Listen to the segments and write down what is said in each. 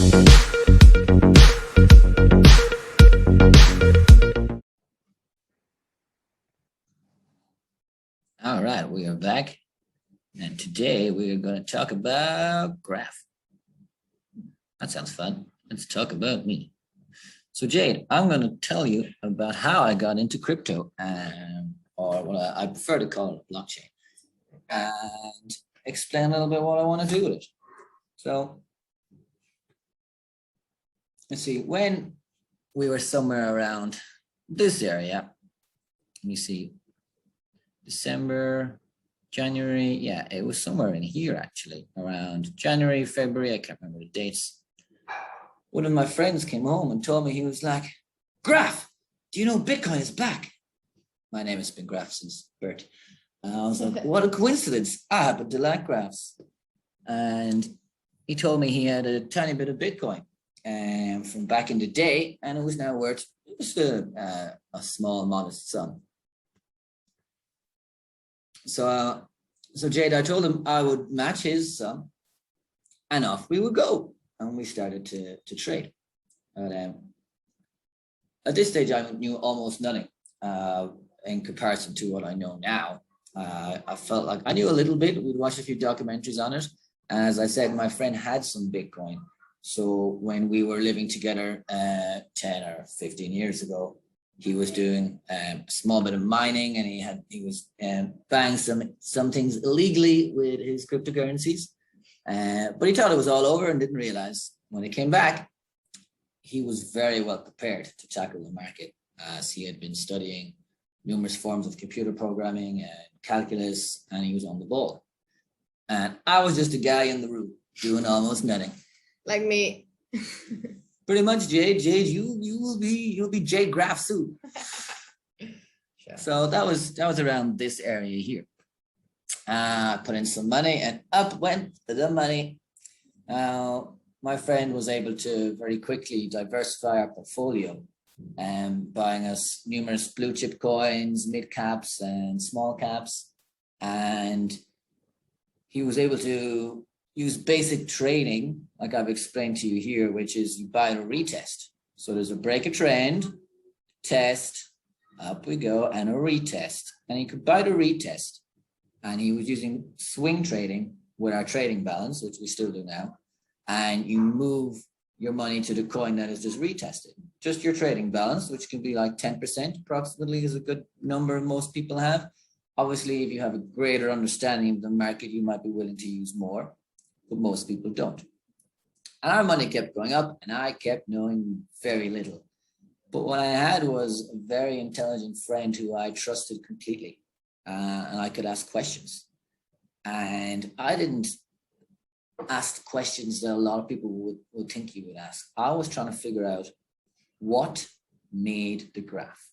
All right, we are back, and today we are going to talk about graph. That sounds fun. Let's talk about me. So Jade, I'm going to tell you about how I got into crypto, or what I prefer to call it, blockchain, and explain a little bit what I want to do with it. So let's see, when we were somewhere around this area, let me see, December, January, yeah, it was somewhere in here actually, around January, February, I can't remember the dates. One of my friends came home and told me, he was like, Graph, do you know Bitcoin is back? My name has been Graph since birth. And I was like, what a coincidence. I happen to like graphs. And he told me he had a tiny bit of Bitcoin from back in the day, and it was now worth just a small, modest sum. So Jade, I told him I would match his sum, and off we would go. And we started to trade. But, at this stage, I knew almost nothing in comparison to what I know now. I felt like I knew a little bit. We'd watched a few documentaries on it. And as I said, my friend had some Bitcoin. So when we were living together 10 or 15 years ago, he was doing a small bit of mining, and he was buying some things illegally with his cryptocurrencies. But he thought it was all over and didn't realize when he came back, he was very well prepared to tackle the market, as he had been studying numerous forms of computer programming and calculus, and he was on the ball. And I was just a guy in the room doing almost nothing. Like me. Pretty much, Jade, you'll be Jade Graph soon. Sure. So that was around this area here. Put in some money, and up went the money. My friend was able to very quickly diversify our portfolio, buying us numerous blue chip coins, mid caps and small caps. And he was able to use basic trading, like I've explained to you here, which is you buy a retest. So there's a break a trend, test, up we go, and a retest. And he could buy the retest. And he was using swing trading with our trading balance, which we still do now. And you move your money to the coin that is just retested. Just your trading balance, which can be like 10% approximately, is a good number most people have. Obviously, if you have a greater understanding of the market, you might be willing to use more, but most people don't. And our money kept going up, and I kept knowing very little. But what I had was a very intelligent friend who I trusted completely. And I could ask questions. And I didn't ask questions that a lot of people would think you would ask. I was trying to figure out what made the graph.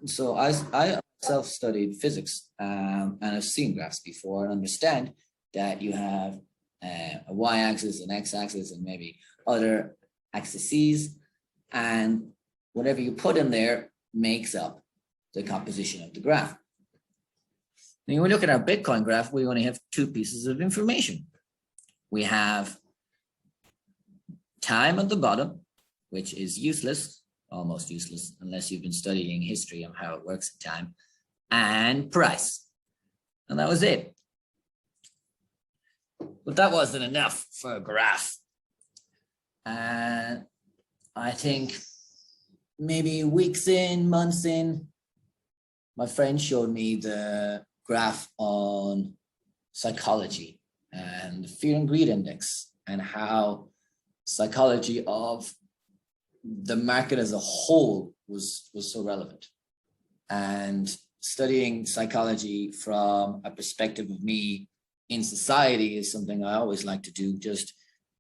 So I self-studied physics, and I've seen graphs before and understand that you have a y-axis, an x-axis, and maybe other axes, and whatever you put in there makes up the composition of the graph. When we look at our Bitcoin graph, we only have two pieces of information. We have time at the bottom, which is useless, almost useless, unless you've been studying history of how it works in time, and price. And that was it. But that wasn't enough for a graph. And I think maybe weeks in, months in, my friend showed me the graph on psychology and the fear and greed index, and how psychology of the market as a whole was so relevant. And studying psychology from a perspective of me in society is something I always like to do, just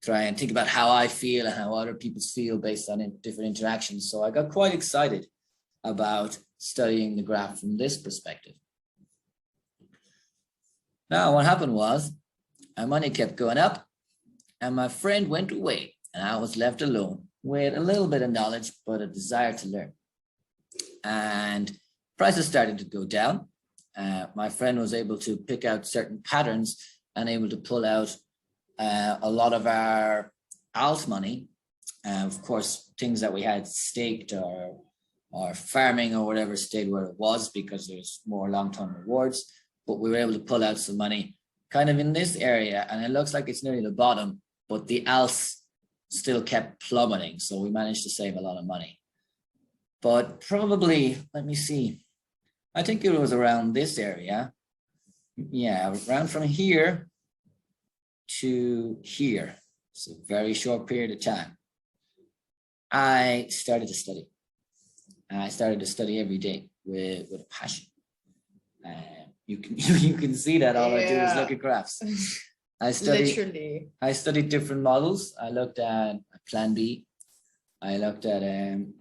try and think about how I feel and how other people feel based on different interactions. So I got quite excited about studying the graph from this perspective. Now, what happened was my money kept going up, and my friend went away, and I was left alone with a little bit of knowledge, but a desire to learn. And prices started to go down. My friend was able to pick out certain patterns and able to pull out a lot of our alt money, of course, things that we had staked or farming or whatever stayed where it was because there's more long-term rewards. But we were able to pull out some money kind of in this area, and it looks like it's nearly the bottom, but the alts still kept plummeting. So we managed to save a lot of money. But probably, let me see, I think it was around this area. Yeah, around from here to here. It's a very short period of time. I started to study. I started to study every day with a passion. You can see that all I do is look at graphs. I studied different models. I looked at Plan B. I looked at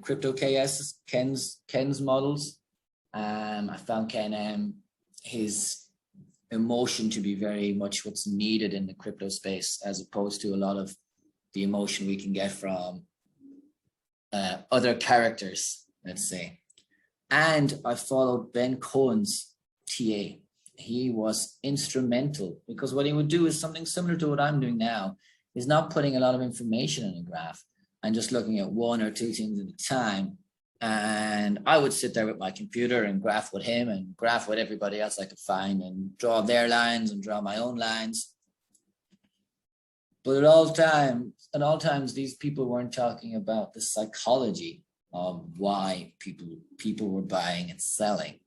Crypto Ken's models. I found Ken his emotion to be very much what's needed in the crypto space, as opposed to a lot of the emotion we can get from other characters, let's say. And I followed Ben Cohen's TA. He was instrumental, because what he would do is something similar to what I'm doing now, is not putting a lot of information in a graph and just looking at one or two things at a time. And I would sit there with my computer and graph with him and graph with everybody else I could find and draw their lines and draw my own lines. But at all times, these people weren't talking about the psychology of why people were buying and selling.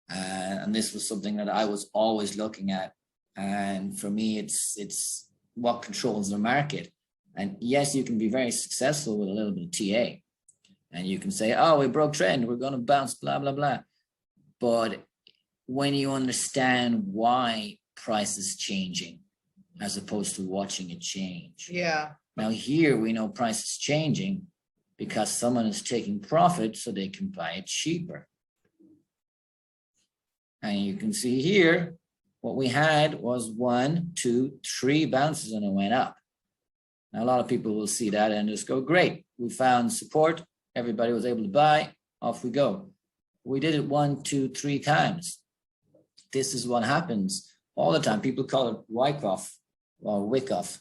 And this was something that I was always looking at. And for me, it's what controls the market. And yes, you can be very successful with a little bit of TA. And you can say, oh, we broke trend, we're going to bounce, blah, blah, blah. But when you understand why price is changing, as opposed to watching it change. Yeah. Now here we know price is changing because someone is taking profit so they can buy it cheaper. And you can see here, what we had was 1, 2, 3 bounces and it went up. Now a lot of people will see that and just go, great, we found support. Everybody was able to buy, off we go. We did it 1, 2, 3 times. This is what happens all the time. People call it Wyckoff or Wyckoff,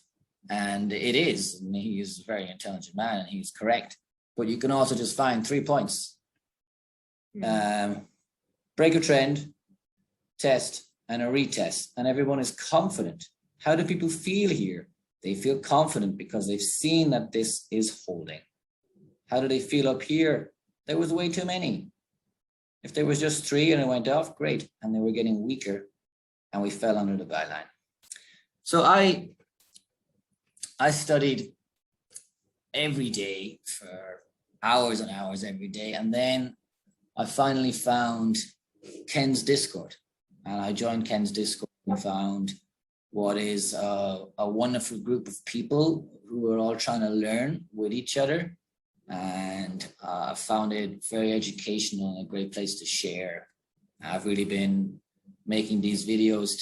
and it is. I mean, he is a very intelligent man and he's correct. But you can also just find 3 points. Break a trend, test, and a retest. And everyone is confident. How do people feel here? They feel confident because they've seen that this is holding. How do they feel up here? There was way too many. If there was just 3 and it went off, great. And they were getting weaker and we fell under the buy line. So I studied every day for hours and hours every day. And then I finally found Ken's Discord. And I joined Ken's Discord and found what is a wonderful group of people who are all trying to learn with each other. And I found it very educational and a great place to share. I've really been making these videos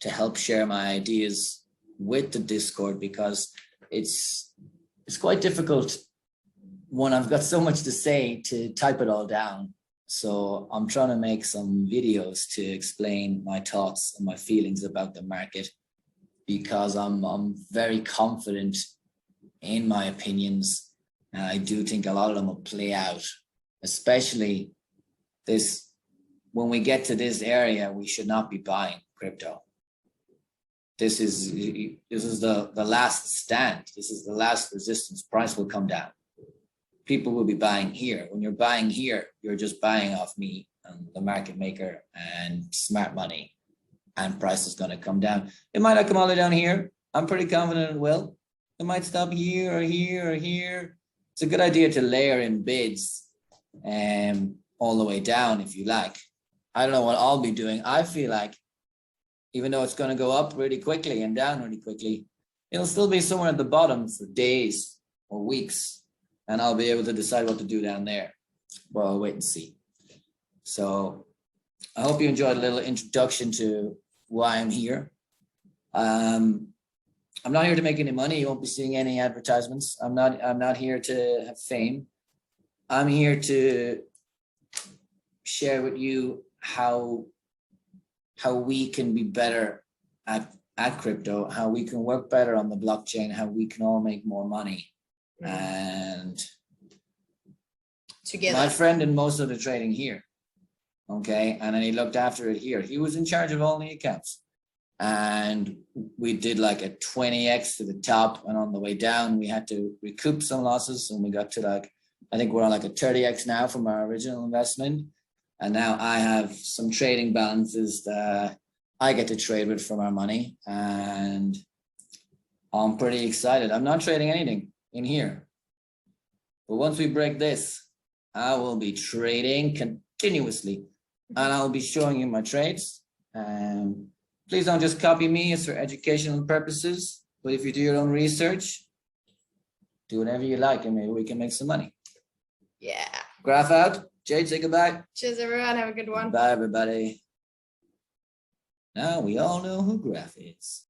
to help share my ideas with the Discord, because it's quite difficult when I've got so much to say to type it all down. So I'm trying to make some videos to explain my thoughts and my feelings about the market, because I'm very confident in my opinions. And I do think a lot of them will play out, especially this. When we get to this area, we should not be buying crypto. This is the last stand. This is the last resistance. Price will come down. People will be buying here. When you're buying here, you're just buying off me and the market maker and smart money, and price is going to come down. It might not come all the way down here. I'm pretty confident it will. It might stop here or here or here. It's a good idea to layer in bids all the way down if you like. I don't know what I'll be doing. I feel like even though it's going to go up really quickly and down really quickly, it'll still be somewhere at the bottom for days or weeks, and I'll be able to decide what to do down there. Well, I'll wait and see. So I hope you enjoyed a little introduction to why I'm here. I'm not here to make any money. You won't be seeing any advertisements. I'm not here to have fame. I'm here to share with you how we can be better at at crypto, how we can work better on the blockchain, how we can all make more money. And together. My friend did most of the trading here. Okay. And then he looked after it here. He was in charge of all the accounts. And we did like a 20x to the top. And on the way down, we had to recoup some losses. And we got to like, I think we're on like a 30x now from our original investment. And now I have some trading balances that I get to trade with from our money. And I'm pretty excited. I'm not trading anything in here. But once we break this, I will be trading continuously. And I'll be showing you my trades. Please don't just copy me. It's for educational purposes. But if you do your own research, do whatever you like and maybe we can make some money. Yeah. Graph out. Jade, say goodbye. Cheers, everyone. Have a good one. Bye, everybody. Now we all know who Graph is.